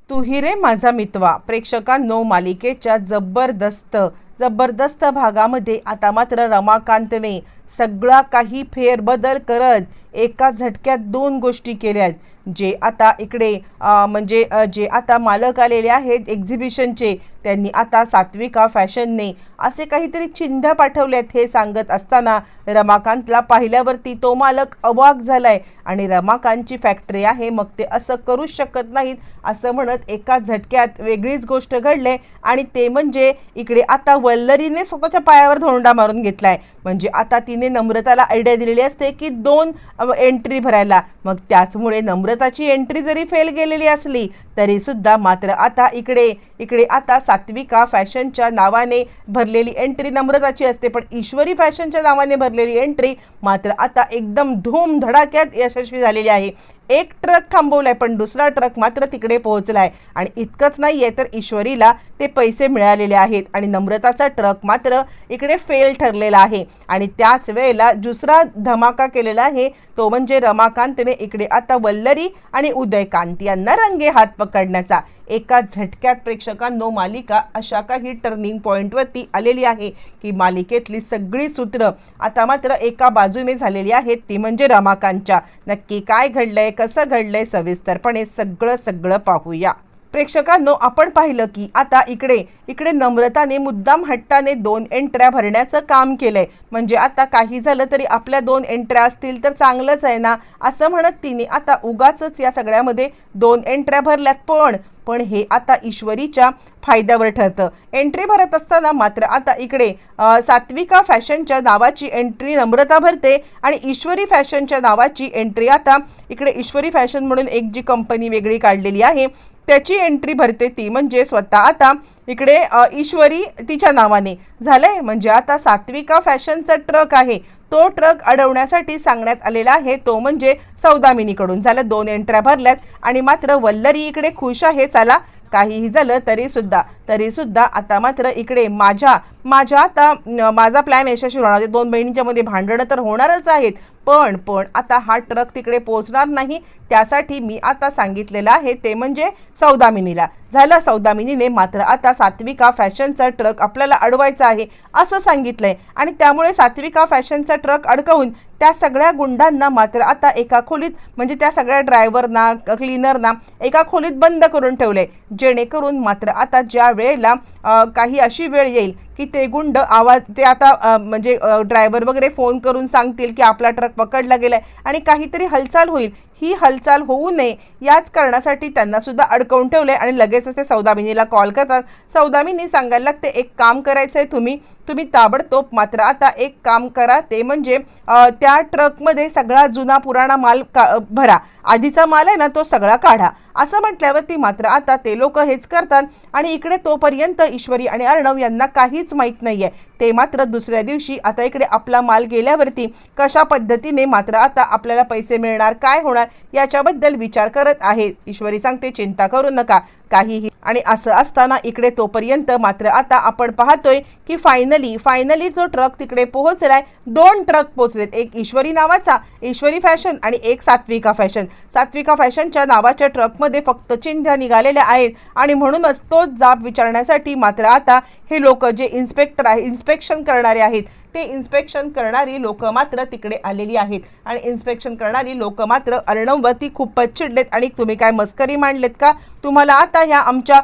तू ही रे माझा मितवा प्रेक्षकांनो मालिकेच्या जबरदस्त भागामध्ये आता मात्र रमाकांतने सगळा काही फेरबदल करत एका झटक्यात दोन गोष्टी केल्यात। जे आता इकडे जे आता मालक आलेले आहेत एक्झिबिशनचे, त्यांनी आता सात्विका फॅशनने असे काहीतरी चिन्ह पाठवलेत हे सांगत असताना रमाकांतला पाहिल्यावरती तो मालक अवाक झालाय आणि रमाकांतची फॅक्टरी आहे मग ते असं करूच शकत नाहीत असं म्हणत एका झटक्यात वेगळीच गोष्ट घडले। आणि ते म्हणजे इकडे आता वल्लरीने स्वतःच्या पायावर धोंडा मारून घेतलाय। म्हणजे आता तिने नम्रताला आयडिया दिलेली असते की 2 एंट्री भरायला, मग त्याचमुळे नम्रताची एंट्री जरी फेल गेलेली असली तरी सुद्धा मात्र आता इकडे आता सात्विका फॅशनच्या नावाने भरलेली एंट्री नम्रताची असते, पण ईश्वरी फॅशनच्या नावाने भरलेली एंट्री मात्र आता एकदम धूम धडाक्यात यशस्वी झालेली आहे। एक ट्रक थांबवलाय पण दुसरा ट्रक मात्र तिकडे पोहोचलाय आणि इतकंच नाहीये तर ईश्वरीला ते पैसे मिळालेले आहेत आणि नम्रताचा ट्रक मात्र इकडे फेल ठरलेला आहे। आणि त्याच वेळेला दुसरा धमाका केलेला आहे तो म्हणजे रमाकांतने इकडे आता वल्लरी आणि उदयकांत यांना रंगे हात पकडण्याचा। एका झटक्यात प्रेक्षकांनो मालिका अशा काही टर्निंग पॉइंटवरती आलेली आहे की मालिकेतली सगळी सूत्र आता मात्र एका बाजूने झालेली आहेत, ती म्हणजे रमाकांतच्या। नक्की काय घडलंय, कसं घडलंय, सविस्तरपणे सगळं पाहूया। प्रेक्षकांनो आपण पाहिलं की आता इकडे नम्रताने मुद्दाम हट्टाने 2 एंट्र्या भरण्याचं काम केलंय। म्हणजे आता काही झालं तरी आपल्या 2 एंट्र्या असतील तर चांगलंच आहे ना असं म्हणत तिने आता उगाचच या सगळ्यामध्ये 2 एंट्र्या भरल्यात। पण हे आता ईश्वरीच्या फायद्यावर ठरतं। एंट्री भरत असताना मात्र आता इकडे सात्विका फॅशनच्या नावाची एंट्री नम्रता भरते आणि ईश्वरी फॅशनच्या नावाची एंट्री आता इकडे ईश्वरी फॅशन म्हणून एक जी कंपनी वेगळी काढलेली आहे त्याची एंट्री भरते, ती म्हणजे स्वतः आता इकडे ईश्वरी तिच्या नावाने झालंय। म्हणजे आता सात्विका फॅशनचा ट्रक आहे तो ट्रक अडवण्यासाठी सांगण्यात आलेला आहे तो म्हणजे सौदामिनीकडून। झालं 2 एंट्र्या भरल्यात आणि मात्र वल्लरी इकडे खुश आहे। चला काहीही झालं तरी सुद्धा आता मात्र इकडे माझा प्लॅन यशस्वी होणार। 2 बहिणींच्या मध्ये भांडणं तर होणारच आहेत, पण आता हा ट्रक तिकडे पोहोचणार नाही त्यासाठी मी आता सांगितलेलं आहे ते म्हणजे सौदामिनीला। झालं सौदामिनीने मात्र आता सात्विका फॅशनचा ट्रक आपल्याला अडवायचा आहे असं सांगितलंय आणि त्यामुळे सात्विका फॅशनचा ट्रक अडकवून त्या सगळ्या गुंडांना मात्र आता एका खोलीत म्हणजे त्या सगळ्या ड्रायव्हरना क्लीनरना एका खोलीत बंद करून ठेवले, जेणेकरून मात्र आता ज्या वेळेला काही अशी वेळ येईल की ते गुंड ते आता म्हणजे ड्रायव्हर वगैरे फोन करून सांगतील की आपला ट्रक पकडला गेलाय आणि काहीतरी हालचाल होईल, ही हालचाल होऊ नये याच कारणासाठी त्यांना सुद्धा अडकवून ठेवले। आणि लगेचच ते सौदामिनीला कॉल करतात। सौदामिनी सांगायला लागते एक काम करायचंय तुम्ही ताबडतोब मात्र आता एक काम करा ते म्हणजे त्या ट्रकमध्ये सगळा जुना पुराणा माल भरा, आधीचा माल आहे ना तो सगळा काढा असं म्हटल्यावरती मात्र आता ते लोक हेच करतात। आणि इकडे तोपर्यंत ईश्वरी आणि अर्णव यांना काहीच माहीत नाहीये, ते मात्र दुसऱ्या दिवशी आता इकडे आपला माल गेल्यावरती कशा पद्धतीने मात्र आता आपल्याला पैसे मिळणार, काय होणार याच्याबद्दल विचार करत आहेत। ईश्वरी सांगते चिंता करू नका काहीही। आणि असं असताना इकडे तोपर्यंत मात्र आता आपण पाहतोय की फायनली तो ट्रक तिकडे पोहोचलाय। 2 ट्रक पोहोचलेत, एक ईश्वरी नावाचा ईश्वरी फॅशन आणि एक सात्विका फॅशनच्या नावाच्या ट्रकमध्ये फक्त चिन्ह निघालेले आहेत आणि म्हणूनच तोच जाब विचारण्यासाठी मात्र आता हे लोक जे इन्स्पेक्शन करणारे आहेत ते इन्स्पेक्शन करणारी लोक मात्र तिकडे आलेली आहेत। आणि इन्स्पेक्शन करणारी लोक मात्र अर्णववरती खूपच चिडलेत आणि तुम्ही काय मस्करी मांडलेत का, तुम्हाला आता ह्या आमच्या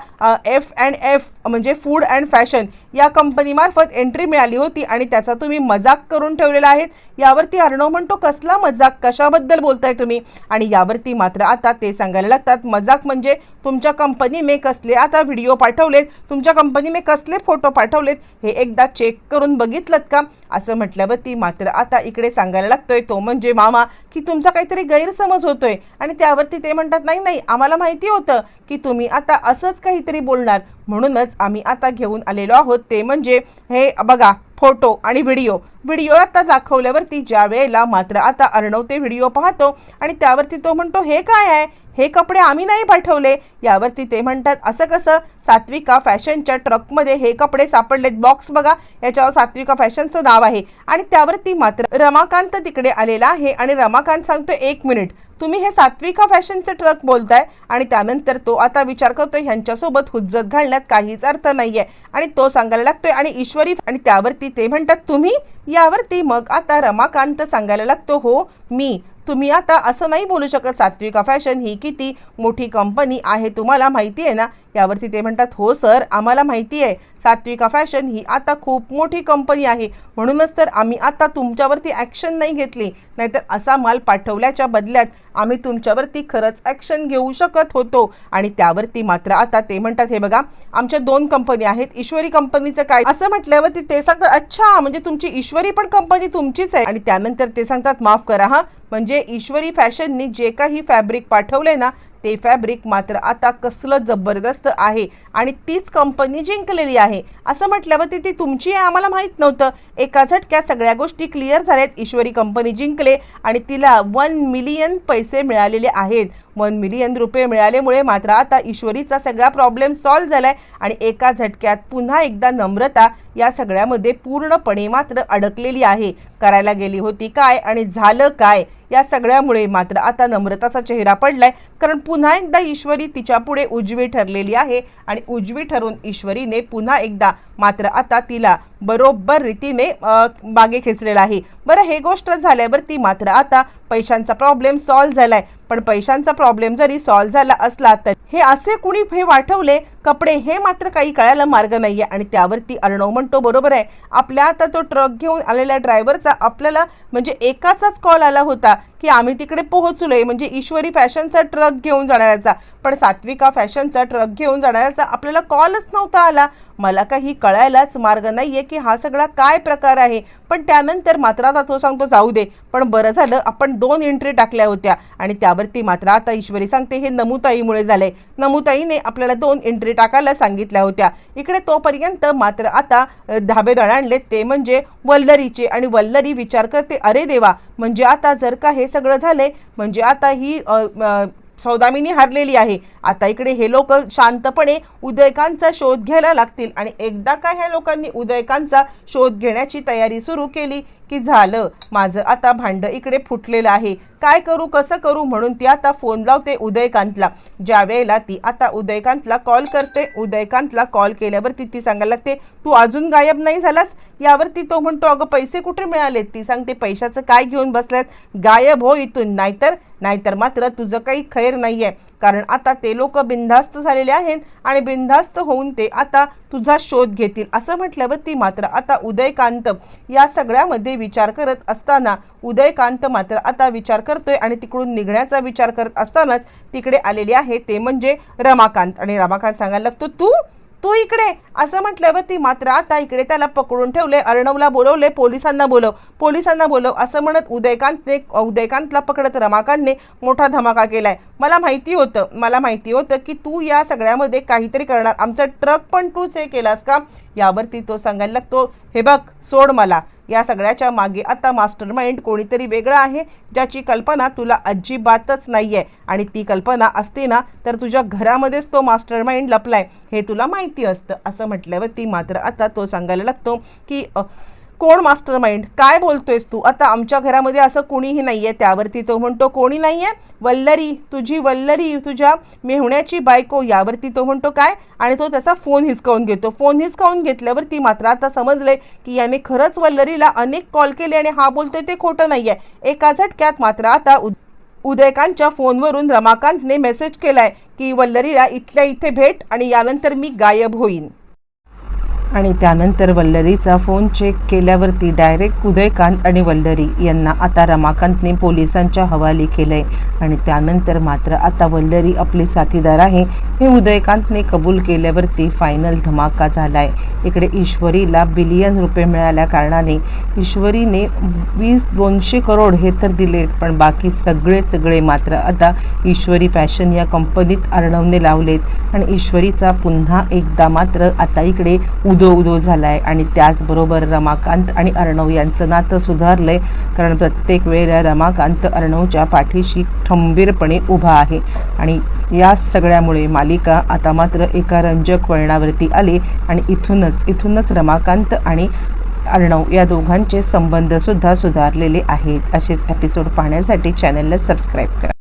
F&F म्हणजे फूड अँड फॅशन या कंपनीमार्फत एंट्री मिळाली होती आणि त्याचा तुम्ही मजाक करून ठेवलेला आहे। यावरती अर्णव म्हणतो कसला मजाक, कशाबद्दल बोलताय तुम्ही। आणि यावरती मात्र आता ते सांगायला लागतात मजाक म्हणजे तुमच्या कंपनीने कसले आता व्हिडिओ पाठवलेत, तुमच्या कंपनीने कसले फोटो पाठवलेत हे एकदा चेक करून बघितलं का असं म्हटल्यावरती मात्र आता इकडे सांगायला लागतोय तो म्हणजे मामा की तुमचा काहीतरी गैरसमज होतोय। आणि त्यावरती ते म्हणतात नाही आम्हाला माहिती होतं की तुम्ही आता असंच काहीतरी बोलणार, म्हणूनच आम्ही आता घेऊन आलेलो आहोत ते म्हणजे हे बघा फोटो आणि व्हिडिओ आता दाखवल्यावरती ज्या वेळेला मात्र आता अर्णव ते व्हिडिओ पाहतो आणि त्यावरती तो म्हणतो हे काय आहे, हे कपडे आम्ही नाही पाठवले। यावरती ते म्हणतात असं कसं, सात्विका फॅशनच्या ट्रकमध्ये हे कपडे सापडलेत, बॉक्स बघा याच्यावर सात्विका फॅशनचं नाव आहे। आणि त्यावरती मात्र रमाकांत तिकडे आलेला आहे आणि रमाकांत सांगतो 1 मिनिट तुम्ही हे सात्विका फॅशनचे ट्रक बोलताय आणि त्यानंतर तो आता विचार करतोय ह्यांच्यासोबत हुज्जत घालण्यात काहीच अर्थ नाहीये आणि तो सांगायला लागतोय आणि ईश्वरी आणि त्यावरती ते म्हणतात तुम्ही यावरती मग आता रमाकांत सांगायला लागतो हो मी तुम्ही आता असं नाही बोलू शकत सात्विका फॅशन ही किती मोठी कंपनी आहे तुम्हाला माहिती आहे ना यावरती ते म्हणतात हो सर आम्हाला माहिती आहे सात्विका फॅशन ही आता खूप मोठी कंपनी आहे म्हणूनच तर आम्ही आता तुमच्यावरती ॲक्शन नाही घेतली नाहीतर असा माल पाठवल्याच्या बदल्यात आम्ही तुमच्यावरती खरंच ॲक्शन घेऊ शकत होतो आणि त्यावरती मात्र आता ते म्हणतात हे बघा आमच्या 2 कंपनी आहेत ईश्वरी कंपनीचं काय असं म्हटल्यावरती ते सांगतात अच्छा म्हणजे तुमची ईश्वरी पण कंपनी तुमचीच आहे आणि त्यानंतर ते सांगतात माफ करा हा म्हणजे ईश्वरी फॅशननी जे काही फॅब्रिक पाठवले ना ते फॅब्रिक मात्र आता कसलं जबरदस्त आहे आणि तीच कंपनी जिंकलेली आहे असं म्हटल्यावरती ती तुमची आहे आम्हाला माहीत नव्हतं एका झटक्यात सगळ्या गोष्टी क्लिअर झाल्यात ईश्वरी कंपनी जिंकले आणि तिला 1 मिलियन पैसे मिळालेले आहेत 1 मिलियन रुपये मिळाल्यामुळे मात्र आता ईश्वरीचा सगळा प्रॉब्लेम सॉल्व्ह झालाय आणि एका झटक्यात पुन्हा एकदा नम्रता या सगळ्यामध्ये पूर्णपणे मात्र अडकलेली आहे करायला गेली होती काय आणि झालं काय या सगळ्यामुळे मात्र आता नम्रताचा चेहरा पडलाय कारण पुन्हा एकदा ईश्वरी तिच्या पुढे उजवी ठरलेली आहे आणि उजवी ठरून ईश्वरीने पुन्हा एकदा मात्र आता तिला बरोबर रीतीने मागे खेचलेला आहे बरं हे गोष्ट झाल्यावरती मात्र आता पैशांचा प्रॉब्लेम सॉल्व्ह झालाय पण पैशांचा प्रॉब्लेम जरी सॉल्व्ह झाला असला तर हे असे कुणी हे वाटवले कपडे हे मात्र काही कळायला मार्ग नाहीये आणि त्यावरती अर्णव म्हणतो बरोबर आहे आपल्या आता तो ट्रक घेऊन आलेल्या ड्रायव्हरचा आपल्याला म्हणजे एकाचाच कॉल आला होता की आम्ही तिकडे पोहोचलोय म्हणजे ईश्वरी फॅशनचा ट्रक घेऊन जाणाऱ्याचा पण सात्विका फॅशनचा ट्रक घेऊन जाणाऱ्याचा आपल्याला कॉलच नव्हता आला मला काही कळायलाच मार्ग नाहीये की हा सगळा काय प्रकार आहे पण त्यानंतर मात्र आता तो सांगतो जाऊ दे पण बरं झालं आपण 2 एंट्री टाकल्या होत्या आणि त्यावरती मात्र आता ईश्वरी सांगते हे नमुताईमुळे झाले नमुताईने आपल्याला 2 एंट्री टाकायला सांगितल्या होत्या इकडे तोपर्यंत मात्र आता धाबेदळ आणले ते म्हणजे वल्लरीचे आणि वल्लरी विचार करते अरे देवा म्हणजे आता जर का हे सगळं झाले म्हणजे आता ही सौदामिनी हरलेली आहे आता इकडे हे लोक शांतपणे उदयकांतचा शोध घ्यायला लागतील आणि एकदा का ह्या लोकांनी उदयकांतचा शोध घेण्याची तयारी सुरू केली की झालं माझं आता भांड इकडे फुटलेलं आहे काय करू कसं करू म्हणून ती आता फोन लावते उदयकांतला ज्या वेळेला ती आता उदयकांतला कॉल करते उदयकांतला कॉल केल्यावरती ती सांगायला लागते तू अजून गायब नाही झालास यावरती तो म्हणतो अगं पैसे कुठे मिळालेत ती सांगते पैशाचं काय घेऊन बसल्यात गायब हो इथून नाहीतर मात्र तुझं काही खैर नाहीये कारण आता ते लोक बिनधास्त झालेले आहेत आणि बिनधास्त होऊन ते आता तुझा शोध घेतील असं म्हटल्यावरती मात्र आता उदयकांत या सगळ्यामध्ये विचार करत असताना उदयकांत मात्र आता विचार करतोय आणि तिकडून निघण्याचा विचार करत असतानाच तिकडे आलेले आहे ते म्हणजे रमाकांत आणि रमाकांत सांगायला लागतो तू इकडे असं म्हटल्यावरती मात्र आता इकडे त्याला पकडून ठेवले अर्णवला बोलवले पोलिसांना बोलव असं म्हणत उदयकांतला पकडत रमाकांतने मोठा धमाका केलाय मला माहिती होतं की तू या सगळ्यामध्ये काहीतरी करणार आमचा ट्रक पण तूच हे केलास का यावरती तो सांगायला लागतो हे बघ सोड मला या सगळ्याच्या मागे आता मास्टरमाइंड कोणीतरी वेगळं आहे ज्याची कल्पना तुला अजिबातच नाहीये आणि ती कल्पना असते ना तर तुझ्या घरामध्येच तो मास्टरमाइंड लपलाय हे तुला माहिती असतं असं म्हटल्यावरती मात्र आता तो सांगायला लागतो की कोण मास्टरमाइंड काय बोलतोयस तू आता आमच्या घरामध्ये असं कोणीही नाहीये त्यावरती तो म्हणतो कोणी नाहीये वल्लरी तुझ्या मेहुण्याची बायको यावरती तो म्हणतो काय आणि तो त्याचा फोन हिसकावून घेतल्यावरती मात्र आता समजले की याने खरंच वल्लरीला अनेक कॉल केले आणि हा बोलतोय ते खोटं नाहीये एका झटक्यात मात्र आता उदयकांतच्या फोनवरून रमाकांतने मेसेज केलाय की वल्लरीला इथल्या इथे भेट आणि यानंतर मी गायब होईन आणि त्यानंतर वल्लरीचा फोन चेक केल्यावरती डायरेक्ट उदयकांत आणि वल्लरी यांना आता रमाकांतने पोलिसांच्या हवाली केलंय आणि त्यानंतर मात्र आता वल्लरी आपली साथीदार आहे हे उदयकांतने कबूल केल्यावरती फायनल धमाका झालाय इकडे ईश्वरीला बिलियन रुपये मिळाल्या कारणाने ईश्वरीने 200 करोड हे तर दिलेत पण बाकी सगळे मात्र आता ईश्वरी फॅशन या कंपनीत अर्णवने लावलेत आणि ईश्वरीचा पुन्हा एकदा मात्र आता इकडे उदो झालाय आणि त्याचबरोबर रमाकांत आणि अर्णव यांचं नातं सुधारलंय कारण प्रत्येक वेळेला रमाकांत अर्णवच्या पाठीशी खंबीरपणे उभा आहे आणि या सगळ्यामुळे मालिका आता मात्र एका रंजक वळणावरती आली आणि इथूनच रमाकांत आणि अर्णव या दोघांचे संबंध सुद्धा सुधारलेले आहेत असेच एपिसोड पाहण्यासाठी चॅनलला सबस्क्राईब करा.